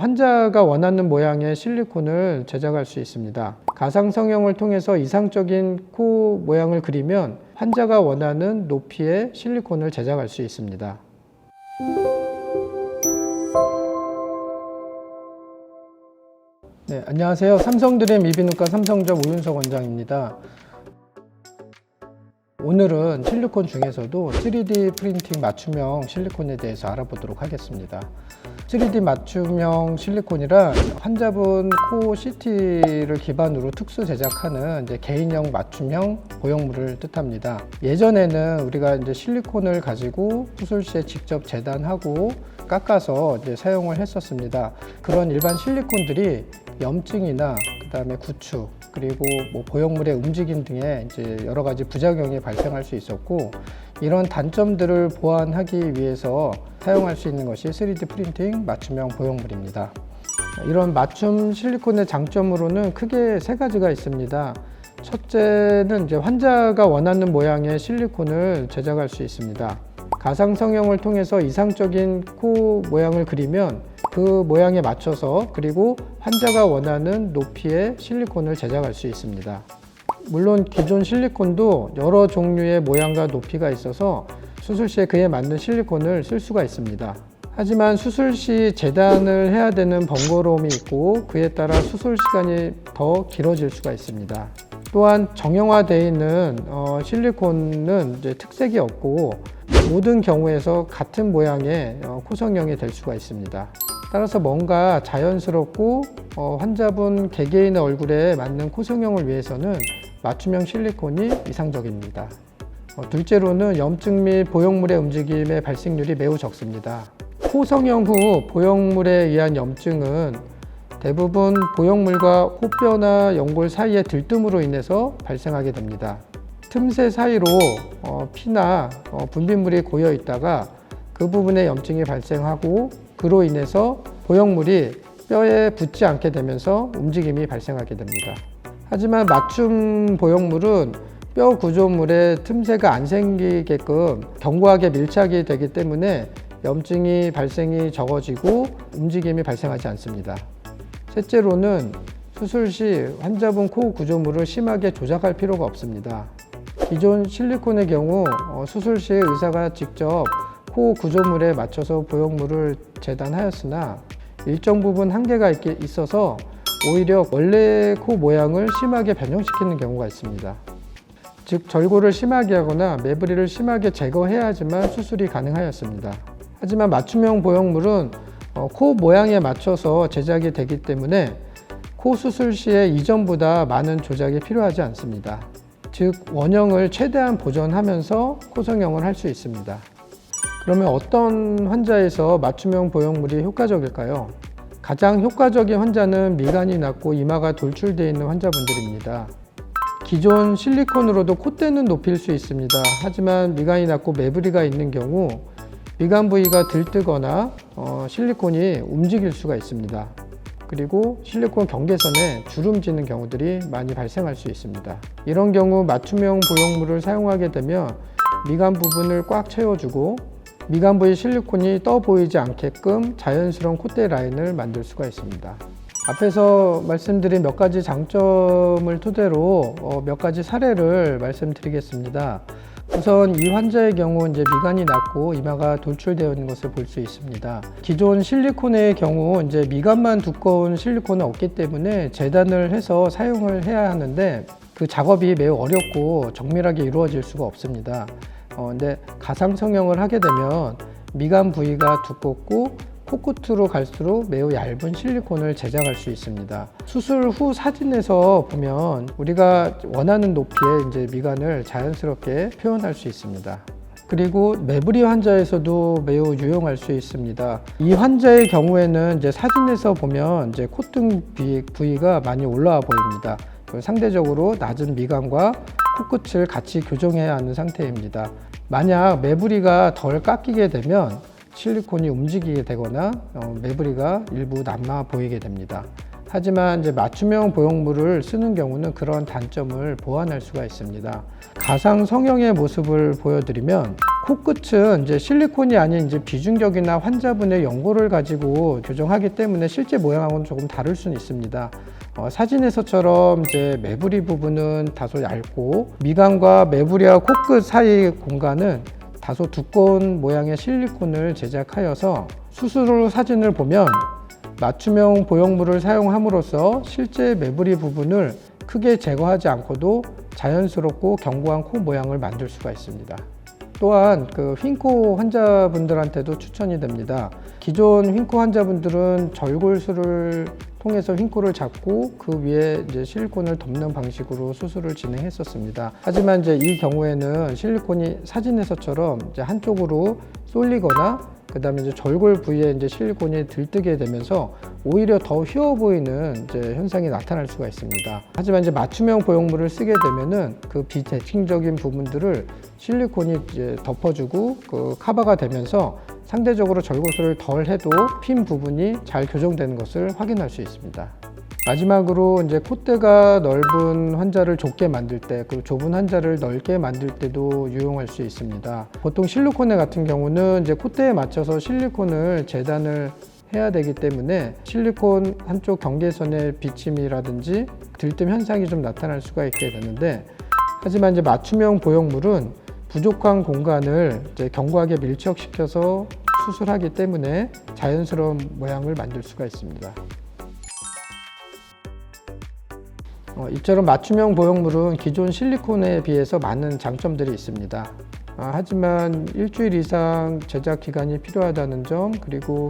환자가 원하는 모양의 실리콘을 제작할 수 있습니다. 가상 성형을 통해서 이상적인 코 모양을 그리면 환자가 원하는 높이의 실리콘을 제작할 수 있습니다. 네, 안녕하세요. 삼성드림 이비인후과 삼성점 오윤석 원장입니다. 오늘은 실리콘 중에서도 3D 프린팅 맞춤형 실리콘에 대해서 알아보도록 하겠습니다. 3D 맞춤형 실리콘이란 환자분 코 CT를 기반으로 특수 제작하는 개인형 맞춤형 보형물을 뜻합니다. 예전에는 우리가 실리콘을 가지고 수술 시에 직접 재단하고 깎아서 사용을 했었습니다. 그런 일반 실리콘들이 염증이나 그다음에 구축 그리고 보형물의 움직임 등의 여러 가지 부작용이 발생할 수 있었고, 이런 단점들을 보완하기 위해서 사용할 수 있는 것이 3D 프린팅 맞춤형 보형물입니다. 이런 맞춤 실리콘의 장점으로는 크게 세 가지가 있습니다. 첫째는 환자가 원하는 모양의 실리콘을 제작할 수 있습니다. 가상 성형을 통해서 이상적인 코 모양을 그리면 그 모양에 맞춰서 그리고 환자가 원하는 높이의 실리콘을 제작할 수 있습니다. 물론 기존 실리콘도 여러 종류의 모양과 높이가 있어서 수술 시에 그에 맞는 실리콘을 쓸 수가 있습니다. 하지만 수술 시 재단을 해야 되는 번거로움이 있고 그에 따라 수술 시간이 더 길어질 수가 있습니다. 또한 정형화되어 있는 실리콘은 특색이 없고 모든 경우에서 같은 모양의 코 성형이 될 수가 있습니다. 따라서 뭔가 자연스럽고 환자분 개개인의 얼굴에 맞는 코 성형을 위해서는 맞춤형 실리콘이 이상적입니다. 둘째로는 염증 및 보형물의 움직임의 발생률이 매우 적습니다. 코 성형 후 보형물에 의한 염증은 대부분 보형물과 코뼈나 연골 사이의 들뜸으로 인해서 발생하게 됩니다. 틈새 사이로 피나 분비물이 고여 있다가 그 부분에 염증이 발생하고 그로 인해서 보형물이 뼈에 붙지 않게 되면서 움직임이 발생하게 됩니다. 하지만 맞춤 보형물은 뼈 구조물에 틈새가 안 생기게끔 견고하게 밀착이 되기 때문에 염증이 발생이 적어지고 움직임이 발생하지 않습니다. 셋째로는 수술 시 환자분 코 구조물을 심하게 조작할 필요가 없습니다. 기존 실리콘의 경우 수술 시 의사가 직접 코 구조물에 맞춰서 보형물을 재단하였으나 일정 부분 한계가 있어서 오히려 원래 코 모양을 심하게 변형시키는 경우가 있습니다. 즉 절골을 심하게 하거나 매부리를 심하게 제거해야지만 수술이 가능하였습니다. 하지만 맞춤형 보형물은 코 모양에 맞춰서 제작이 되기 때문에 코 수술 시에 이전보다 많은 조작이 필요하지 않습니다. 즉 원형을 최대한 보존하면서 코 성형을 할 수 있습니다. 그러면 어떤 환자에서 맞춤형 보형물이 효과적일까요? 가장 효과적인 환자는 미간이 낮고 이마가 돌출되어 있는 환자분들입니다. 기존 실리콘으로도 콧대는 높일 수 있습니다. 하지만 미간이 낮고 매부리가 있는 경우 미간 부위가 들뜨거나 실리콘이 움직일 수가 있습니다. 그리고 실리콘 경계선에 주름지는 경우들이 많이 발생할 수 있습니다. 이런 경우 맞춤형 보형물을 사용하게 되면 미간 부분을 꽉 채워주고 미간 부위 실리콘이 떠 보이지 않게끔 자연스러운 콧대 라인을 만들 수가 있습니다. 앞에서 말씀드린 몇 가지 장점을 토대로 몇 가지 사례를 말씀드리겠습니다. 우선 이 환자의 경우 미간이 낮고 이마가 돌출되어 있는 것을 볼 수 있습니다. 기존 실리콘의 경우 미간만 두꺼운 실리콘은 없기 때문에 재단을 해서 사용을 해야 하는데 그 작업이 매우 어렵고 정밀하게 이루어질 수가 없습니다. 근데 가상 성형을 하게 되면 미간 부위가 두껍고 코끝으로 갈수록 매우 얇은 실리콘을 제작할 수 있습니다. 수술 후 사진에서 보면 우리가 원하는 높이의 미간을 자연스럽게 표현할 수 있습니다. 그리고 매부리 환자에서도 매우 유용할 수 있습니다. 이 환자의 경우에는 사진에서 보면 콧등 부위가 많이 올라와 보입니다. 상대적으로 낮은 미간과 코끝을 같이 교정해야 하는 상태입니다. 만약 매부리가 덜 깎이게 되면 실리콘이 움직이게 되거나 매부리가 일부 남아 보이게 됩니다. 하지만 맞춤형 보형물을 쓰는 경우는 그런 단점을 보완할 수가 있습니다. 가상 성형의 모습을 보여드리면 코끝은 이제 실리콘이 아닌 이제 비중격이나 환자분의 연고를 가지고 교정하기 때문에 실제 모양하고는 조금 다를 수는 있습니다. 사진에서처럼 이제 매부리 부분은 다소 얇고 미간과 매부리와 코끝 사이 공간은 다소 두꺼운 모양의 실리콘을 제작하여서 수술 후 사진을 보면 맞춤형 보형물을 사용함으로써 실제 매부리 부분을 크게 제거하지 않고도 자연스럽고 견고한 코 모양을 만들 수가 있습니다. 또한 휜코 환자분들한테도 추천이 됩니다. 기존 휜코 환자분들은 절골술을 통해서 휜코를 잡고 그 위에 이제 실리콘을 덮는 방식으로 수술을 진행했었습니다. 하지만 이제 이 경우에는 실리콘이 사진에서처럼 이제 한쪽으로 쏠리거나 그다음에 이제 절골 부위에 이제 실리콘이 들뜨게 되면서 오히려 더 휘어 보이는 이제 현상이 나타날 수가 있습니다. 하지만 이제 맞춤형 보형물을 쓰게 되면은 그 비대칭적인 부분들을 실리콘이 이제 덮어주고 커버가 되면서 상대적으로 절골술을 덜 해도 핀 부분이 잘 교정되는 것을 확인할 수 있습니다. 마지막으로 이제 콧대가 넓은 환자를 좁게 만들 때, 그리고 좁은 환자를 넓게 만들 때도 유용할 수 있습니다. 보통 실리콘에 같은 경우는 이제 콧대에 맞춰서 실리콘을 재단을 해야 되기 때문에 실리콘 한쪽 경계선의 비침이라든지 들뜸 현상이 좀 나타날 수가 있게 되는데, 하지만 이제 맞춤형 보형물은 부족한 공간을 이제 견고하게 밀착시켜서 수술하기 때문에 자연스러운 모양을 만들 수가 있습니다. 이처럼 맞춤형 보형물은 기존 실리콘에 비해서 많은 장점들이 있습니다. 하지만 일주일 이상 제작 기간이 필요하다는 점, 그리고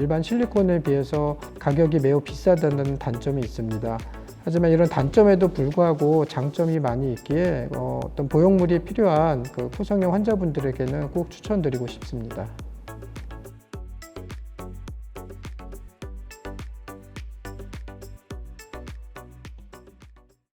일반 실리콘에 비해서 가격이 매우 비싸다는 단점이 있습니다. 하지만 이런 단점에도 불구하고 장점이 많이 있기에 어떤 보형물이 필요한 코성형 환자분들에게는 꼭 추천드리고 싶습니다.